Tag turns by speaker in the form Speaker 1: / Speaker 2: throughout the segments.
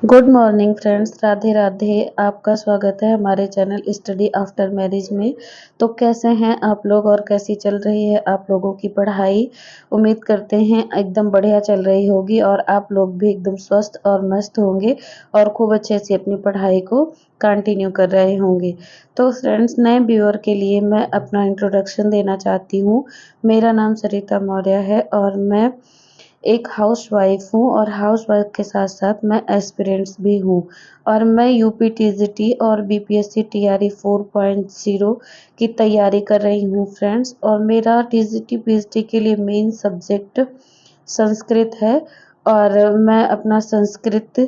Speaker 1: Good morning friends, Radhe Radhe. आपका स्वागत है हमारे चैनल स्टडी आफ्टर मैरिज में। तो कैसे हैं आप लोग और कैसी चल रही है आप लोगों की पढ़ाई। उम्मीद करते हैं एकदम बढ़िया चल रही होगी और आप लोग भी एकदम स्वस्थ और मस्त होंगे और खूब अच्छे से अपनी पढ़ाई को कंटिन्यू कर रहे होंगे। तो फ्रेंड्स, नए व्यूअर के लिए मैं अपना इंट्रोडक्शन देना चाहती हूँ। मेरा नाम सरिता मौर्य है और मैं एक हाउसवाइफ हूँ और हाउसवाइफ के साथ साथ मैं एस्पिरेंट्स भी हूँ और मैं यूपी टीजीटी और बीपीएससी टीआरई 4.0 की तैयारी कर रही हूँ फ्रेंड्स। और मेरा टीजीटी पीएचडी के लिए मेन सब्जेक्ट संस्कृत है और मैं अपना संस्कृत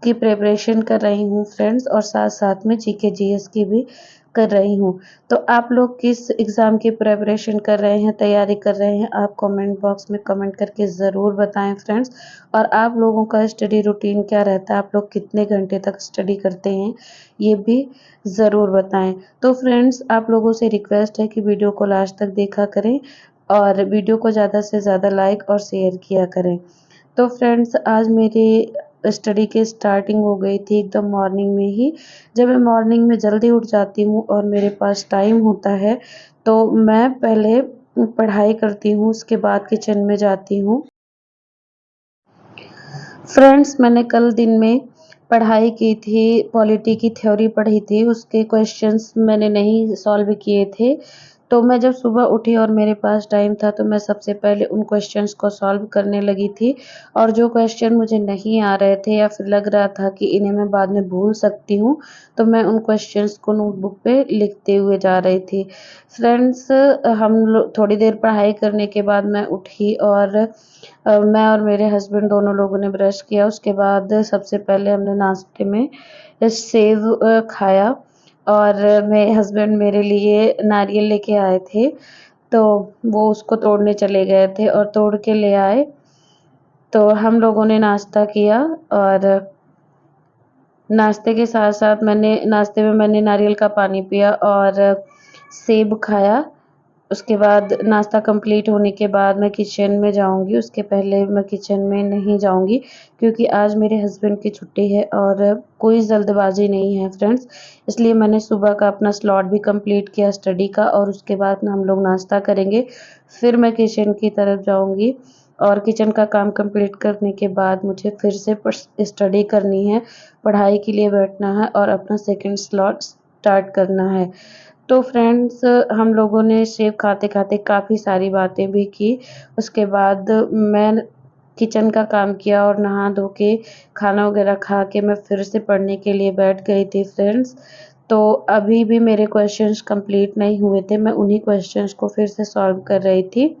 Speaker 1: की प्रिपरेशन कर रही हूँ फ्रेंड्स और साथ साथ में जीके जीएस की भी कर रही हूँ। तो आप लोग किस एग्ज़ाम की प्रिपरेशन कर रहे हैं, तैयारी कर रहे हैं, आप कमेंट बॉक्स में कमेंट करके ज़रूर बताएं फ्रेंड्स। और आप लोगों का स्टडी रूटीन क्या रहता है, आप लोग कितने घंटे तक स्टडी करते हैं, ये भी ज़रूर बताएं। तो फ्रेंड्स, आप लोगों से रिक्वेस्ट है कि वीडियो को लास्ट तक देखा करें और वीडियो को ज़्यादा से ज़्यादा लाइक और शेयर किया करें। तो फ्रेंड्स, आज मेरी स्टडी की स्टार्टिंग हो गई थी एकदम मॉर्निंग में ही। जब मैं मॉर्निंग में जल्दी उठ जाती हूँ और मेरे पास टाइम होता है तो मैं पहले पढ़ाई करती हूँ, उसके बाद किचन में जाती हूँ। फ्रेंड्स, मैंने कल दिन में पढ़ाई की थी, पॉलिटी की थ्योरी पढ़ी थी, उसके क्वेश्चंस मैंने नहीं सॉल्व किए थे। तो मैं जब सुबह उठी और मेरे पास टाइम था तो मैं सबसे पहले उन क्वेश्चंस को सॉल्व करने लगी थी। और जो क्वेश्चन मुझे नहीं आ रहे थे या फिर लग रहा था कि इन्हें मैं बाद में भूल सकती हूँ, तो मैं उन क्वेश्चंस को नोटबुक पे लिखते हुए जा रही थी। फ्रेंड्स, हम लोग थोड़ी देर पढ़ाई करने के बाद मैं उठी और मैं और मेरे हस्बैंड दोनों लोगों ने ब्रश किया। उसके बाद सबसे पहले हमने नाश्ते में सेव खाया और मेरे हस्बैंड मेरे लिए नारियल लेके आए थे, तो वो उसको तोड़ने चले गए थे और तोड़ के ले आए। तो हम लोगों ने नाश्ता किया और नाश्ते के साथ साथ नाश्ते में मैंने नारियल का पानी पिया और सेब खाया। उसके बाद नाश्ता कंप्लीट होने के बाद मैं किचन में जाऊँगी, उसके पहले मैं किचन में नहीं जाऊँगी क्योंकि आज मेरे हस्बैंड की छुट्टी है और कोई जल्दबाज़ी नहीं है फ्रेंड्स। इसलिए मैंने सुबह का अपना स्लॉट भी कंप्लीट किया स्टडी का और उसके बाद ना हम लोग नाश्ता करेंगे। फिर मैं किचन की तरफ जाऊँगी और किचन का काम कंप्लीट करने के बाद मुझे फिर से स्टडी करनी है, पढ़ाई के लिए बैठना है और अपना सेकंड स्लॉट स्टार्ट करना है। तो फ्रेंड्स, हम लोगों ने सेब खाते-खाते काफ़ी सारी बातें भी की। उसके बाद मैं किचन का काम किया और नहा धो के खाना वगैरह खा के मैं फिर से पढ़ने के लिए बैठ गई थी फ्रेंड्स। तो अभी भी मेरे क्वेश्चंस कंप्लीट नहीं हुए थे, मैं उन्हीं क्वेश्चंस को फिर से सॉल्व कर रही थी।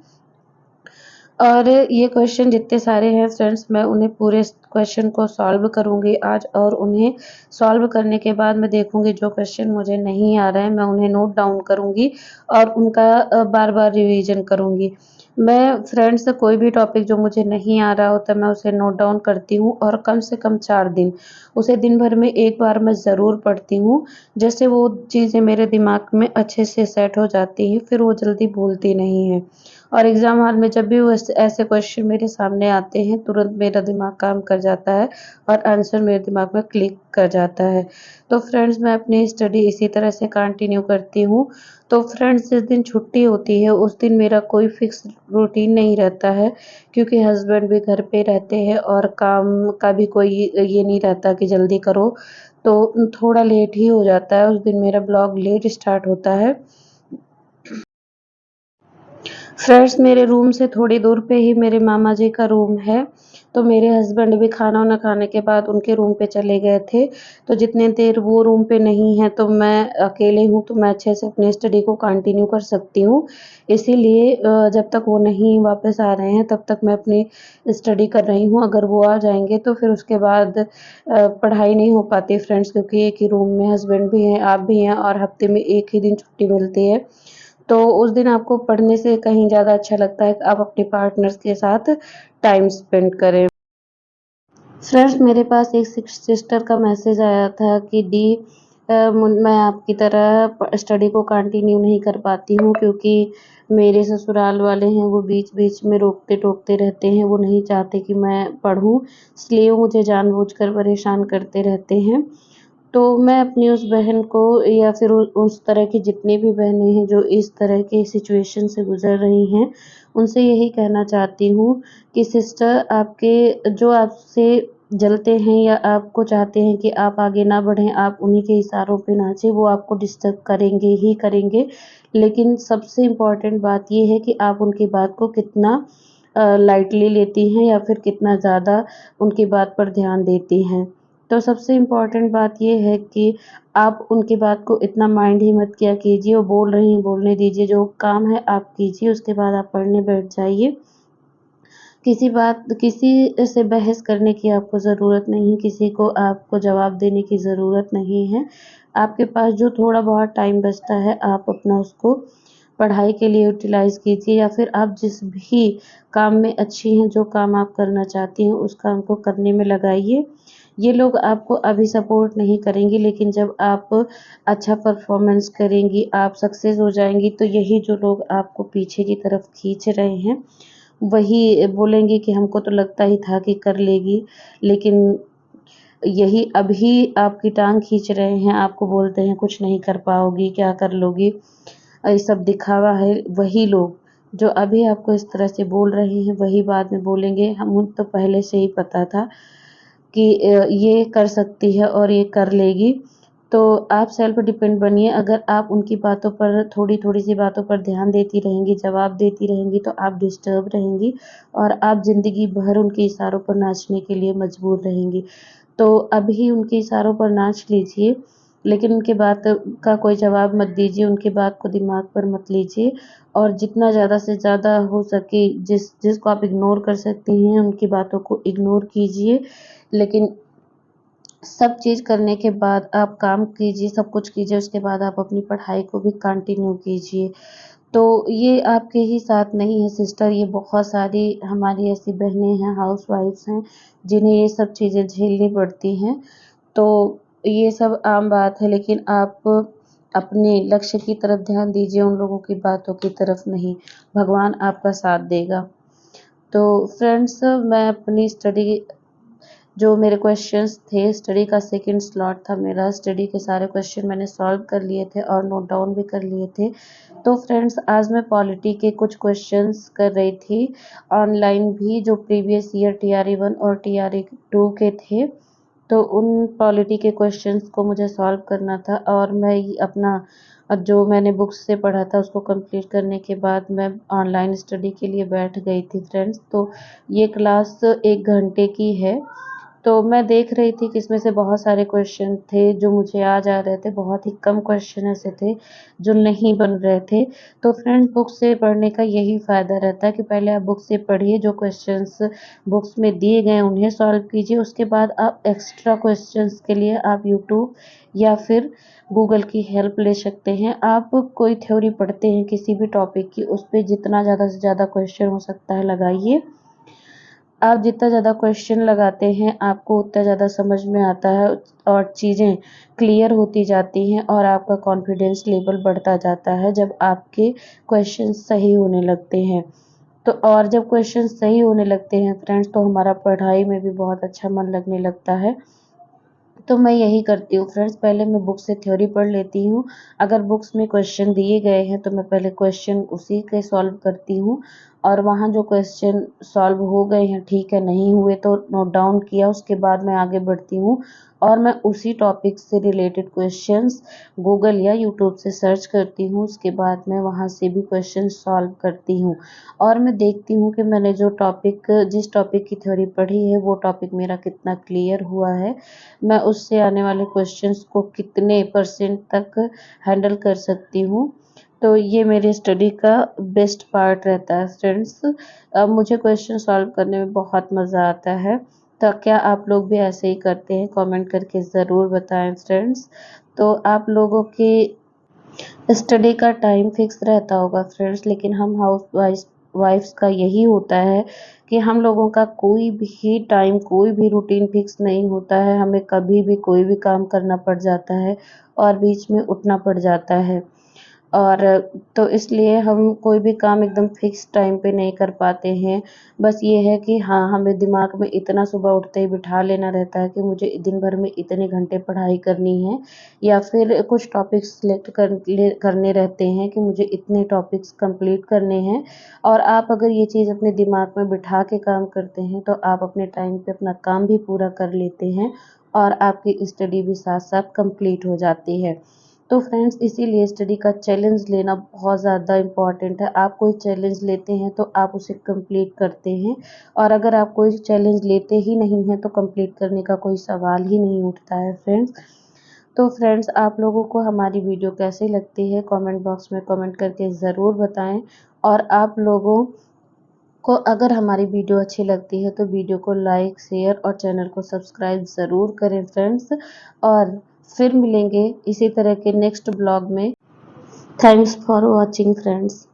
Speaker 1: और ये क्वेश्चन जितने सारे हैं फ्रेंड्स, मैं उन्हें पूरे क्वेश्चन को सॉल्व करूँगी आज और उन्हें सॉल्व करने के बाद मैं देखूँगी जो क्वेश्चन मुझे नहीं आ रहा है मैं उन्हें नोट डाउन करूँगी और उनका बार-बार रिवीजन करूँगी। मैं फ्रेंड्स, कोई भी टॉपिक जो मुझे नहीं आ रहा होता मैं उसे नोट डाउन करती हूँ और कम से कम 4 दिन, उसे दिन भर में 1 बार मैं ज़रूर पढ़ती हूँ। जैसे वो चीज़ें मेरे दिमाग में अच्छे से सेट हो जाती हैं, फिर वो जल्दी भूलती नहीं हैं। और एग्ज़ाम हॉल में जब भी वो ऐसे क्वेश्चन मेरे सामने आते हैं, तुरंत मेरा दिमाग काम कर जाता है और आंसर मेरे दिमाग में क्लिक कर जाता है। तो फ्रेंड्स, मैं अपनी स्टडी इसी तरह से कंटिन्यू करती हूँ। तो फ्रेंड्स, जिस दिन छुट्टी होती है उस दिन मेरा कोई फ़िक्स रूटीन नहीं रहता है क्योंकि हस्बैंड भी घर पे रहते हैं और काम का भी कोई ये नहीं रहता कि जल्दी करो, तो थोड़ा लेट ही हो जाता है। उस दिन मेरा ब्लॉग लेट स्टार्ट होता है। फ्रेंड्स, मेरे रूम से थोड़ी दूर पे ही मेरे मामा जी का रूम है, तो मेरे हस्बैंड भी खाना-वाना खाने के बाद उनके रूम पे चले गए थे। तो जितने देर वो रूम पे नहीं है तो मैं अकेले हूँ, तो मैं अच्छे से अपनी स्टडी को कंटिन्यू कर सकती हूँ। इसीलिए जब तक वो नहीं वापस आ रहे हैं तब तक मैं अपनी स्टडी कर रही हूँ। अगर वो आ जाएँगे तो फिर उसके बाद पढ़ाई नहीं हो पाती फ्रेंड्स, क्योंकि एक ही रूम में हस्बैंड भी हैं, आप भी हैं और हफ्ते में 1 ही दिन छुट्टी मिलती है। तो उस दिन आपको पढ़ने से कहीं ज़्यादा अच्छा लगता है कि आप अपने पार्टनर्स के साथ टाइम स्पेंड करें। फ्रेंड्स, मेरे पास एक सिस्टर का मैसेज आया था कि दी मैं आपकी तरह स्टडी को कंटिन्यू नहीं कर पाती हूँ, क्योंकि मेरे ससुराल वाले हैं वो बीच-बीच में रोकते-टोकते रहते हैं, वो नहीं चाहते कि मैं पढ़ूँ, इसलिए वो मुझे जानबूझकर परेशान करते रहते हैं। तो मैं अपनी उस बहन को या फिर उस तरह की जितनी भी बहनें हैं जो इस तरह के सिचुएशन से गुज़र रही हैं, उनसे यही कहना चाहती हूँ कि सिस्टर, आपके जो आपसे जलते हैं या आपको चाहते हैं कि आप आगे ना बढ़ें, आप उन्हीं के इशारों पे नाचें, वो आपको डिस्टर्ब करेंगे ही करेंगे। लेकिन सबसे इम्पोर्टेंट बात ये है कि आप उनकी बात को कितना लाइटली लेती हैं या फिर कितना ज़्यादा उनकी बात पर ध्यान देती हैं। तो सबसे इम्पोर्टेंट बात ये है कि आप उनकी बात को इतना माइंड ही मत किया कीजिए, वो बोल रही हैं बोलने दीजिए, जो काम है आप कीजिए, उसके बाद आप पढ़ने बैठ जाइए। किसी से बहस करने की आपको ज़रूरत नहीं है, किसी को आपको जवाब देने की ज़रूरत नहीं है। आपके पास जो थोड़ा बहुत टाइम बचता है, आप अपना उसको पढ़ाई के लिए यूटिलाइज़ कीजिए, या फिर आप जिस भी काम में अच्छी हैं, जो काम आप करना चाहती हैं, उस काम को करने में लगाइए। ये लोग आपको अभी सपोर्ट नहीं करेंगे, लेकिन जब आप अच्छा परफ़ॉर्मेंस करेंगी, आप सक्सेस हो जाएँगी, तो यही जो लोग आपको पीछे की तरफ खींच रहे हैं, वही बोलेंगे कि हमको तो लगता ही था कि कर लेगी, लेकिन यही अभी आपकी टाँग खींच रहे हैं, आपको बोलते हैं कुछ नहीं कर पाओगी, क्या कर लोगी, ये सब दिखावा है। वही लोग जो अभी आपको इस तरह से बोल रहे हैं, वही बाद में बोलेंगे हमें तो पहले से ही पता था कि ये कर सकती है और ये कर लेगी। तो आप सेल्फ डिपेंड बनिए। अगर आप उनकी बातों पर थोड़ी-थोड़ी सी बातों पर ध्यान देती रहेंगी, जवाब देती रहेंगी, तो आप डिस्टर्ब रहेंगी और आप ज़िंदगी भर उनके इशारों पर नाचने के लिए मजबूर रहेंगी। तो अभी उनके इशारों पर नाच लीजिए, लेकिन उनकी बात का कोई जवाब मत दीजिए, उनकी बात को दिमाग पर मत लीजिए और जितना ज़्यादा से ज़्यादा हो सके जिसको आप इग्नोर कर सकती हैं, उनकी बातों को इग्नोर कीजिए। लेकिन सब चीज़ करने के बाद आप काम कीजिए, सब कुछ कीजिए, उसके बाद आप अपनी पढ़ाई को भी कंटिन्यू कीजिए। तो ये आपके ही साथ नहीं है सिस्टर, ये बहुत सारी हमारी ऐसी बहनें हैं, हाउसवाइफ्स हैं, जिन्हें ये सब चीज़ें झेलनी पड़ती हैं। तो ये सब आम बात है, लेकिन आप अपने लक्ष्य की तरफ ध्यान दीजिए, उन लोगों की बातों की तरफ नहीं। भगवान आपका साथ देगा। तो फ्रेंड्स, मैं अपनी स्टडी जो मेरे क्वेश्चंस थे, स्टडी का सेकंड स्लॉट था मेरा, स्टडी के सारे क्वेश्चन मैंने सॉल्व कर लिए थे और नोट डाउन भी कर लिए थे। तो फ्रेंड्स, आज मैं पॉलिटी के कुछ क्वेश्चंस कर रही थी, ऑनलाइन भी, जो प्रीवियस ईयर टीआरई 1 और टीआरई 2 के थे। तो उन पॉलिटी के क्वेश्चंस को मुझे सॉल्व करना था और मैं ये अपना जो मैंने बुक्स से पढ़ा था उसको कंप्लीट करने के बाद मैं ऑनलाइन स्टडी के लिए बैठ गई थी फ्रेंड्स। तो ये क्लास 1 घंटे की है। तो मैं देख रही थी कि इसमें से बहुत सारे क्वेश्चन थे जो मुझे आ जा रहे थे, बहुत ही कम क्वेश्चन ऐसे थे जो नहीं बन रहे थे। तो फ्रेंड्स, बुक से पढ़ने का यही फ़ायदा रहता है कि पहले आप बुक से पढ़िए, जो क्वेश्चंस बुक्स में दिए गए हैं उन्हें सॉल्व कीजिए, उसके बाद आप एक्स्ट्रा क्वेश्चंस के लिए आप यूट्यूब या फिर गूगल की हेल्प ले सकते हैं। आप कोई थ्योरी पढ़ते हैं किसी भी टॉपिक की, उस पे जितना ज़्यादा से ज़्यादा क्वेश्चन हो सकता है लगाइए। आप जितना ज़्यादा क्वेश्चन लगाते हैं, आपको उतना ज़्यादा समझ में आता है और चीज़ें क्लियर होती जाती हैं और आपका कॉन्फिडेंस लेवल बढ़ता जाता है जब आपके क्वेश्चन सही होने लगते हैं। तो और जब क्वेश्चन सही होने लगते हैं फ्रेंड्स, तो हमारा पढ़ाई में भी बहुत अच्छा मन लगने लगता है। तो मैं यही करती हूँ फ्रेंड्स, पहले मैं बुक से थ्योरी पढ़ लेती हूँ। अगर बुक्स में क्वेश्चन दिए गए हैं तो मैं पहले क्वेश्चन उसी के सॉल्व करती हूँ और वहाँ जो क्वेश्चन सॉल्व हो गए हैं, ठीक है, नहीं हुए तो नोट डाउन किया, उसके बाद मैं आगे बढ़ती हूँ और मैं उसी टॉपिक से रिलेटेड क्वेश्चंस गूगल या यूट्यूब से सर्च करती हूँ। उसके बाद मैं वहाँ से भी क्वेश्चन सॉल्व करती हूँ और मैं देखती हूँ कि मैंने जिस टॉपिक की थ्योरी पढ़ी है, वो टॉपिक मेरा कितना क्लियर हुआ है। मैं उससे आने वाले क्वेश्चंस को कितने परसेंट तक हैंडल कर सकती हूँ। तो ये मेरी स्टडी का बेस्ट पार्ट रहता है फ्रेंड्स। मुझे क्वेश्चन सॉल्व करने में बहुत मज़ा आता है। तो क्या आप लोग भी ऐसे ही करते हैं? कमेंट करके ज़रूर बताएं फ्रेंड्स। तो आप लोगों की स्टडी का टाइम फिक्स रहता होगा फ्रेंड्स, लेकिन हम वाइफ्स का यही होता है कि हम लोगों का कोई भी टाइम, कोई भी रूटीन फिक्स नहीं होता है। हमें कभी भी कोई भी काम करना पड़ जाता है और बीच में उठना पड़ जाता है। और तो इसलिए हम कोई भी काम एकदम फिक्स टाइम पे नहीं कर पाते हैं। बस ये है कि हाँ, हमें दिमाग में इतना सुबह उठते ही बिठा लेना रहता है कि मुझे दिन भर में इतने घंटे पढ़ाई करनी है, या फिर कुछ टॉपिक्स सिलेक्ट करने रहते हैं कि मुझे इतने टॉपिक्स कंप्लीट करने हैं। और आप अगर ये चीज़ अपने दिमाग में बिठा के काम करते हैं, तो आप अपने टाइम पे अपना काम भी पूरा कर लेते हैं और आपकी स्टडी भी साथ-साथ कंप्लीट हो जाती है। तो फ्रेंड्स, इसीलिए स्टडी का चैलेंज लेना बहुत ज़्यादा इम्पॉर्टेंट है। आप कोई चैलेंज लेते हैं तो आप उसे कंप्लीट करते हैं, और अगर आप कोई चैलेंज लेते ही नहीं हैं तो कंप्लीट करने का कोई सवाल ही नहीं उठता है फ्रेंड्स। तो फ्रेंड्स, आप लोगों को हमारी वीडियो कैसी लगती है कमेंट बॉक्स में कमेंट करके ज़रूर बताएं। और आप लोगों को अगर हमारी वीडियो अच्छी लगती है तो वीडियो को लाइक, शेयर और चैनल को सब्सक्राइब ज़रूर करें फ्रेंड्स। और फिर मिलेंगे इसी तरह के नेक्स्ट ब्लॉग में। Thanks for watching friends.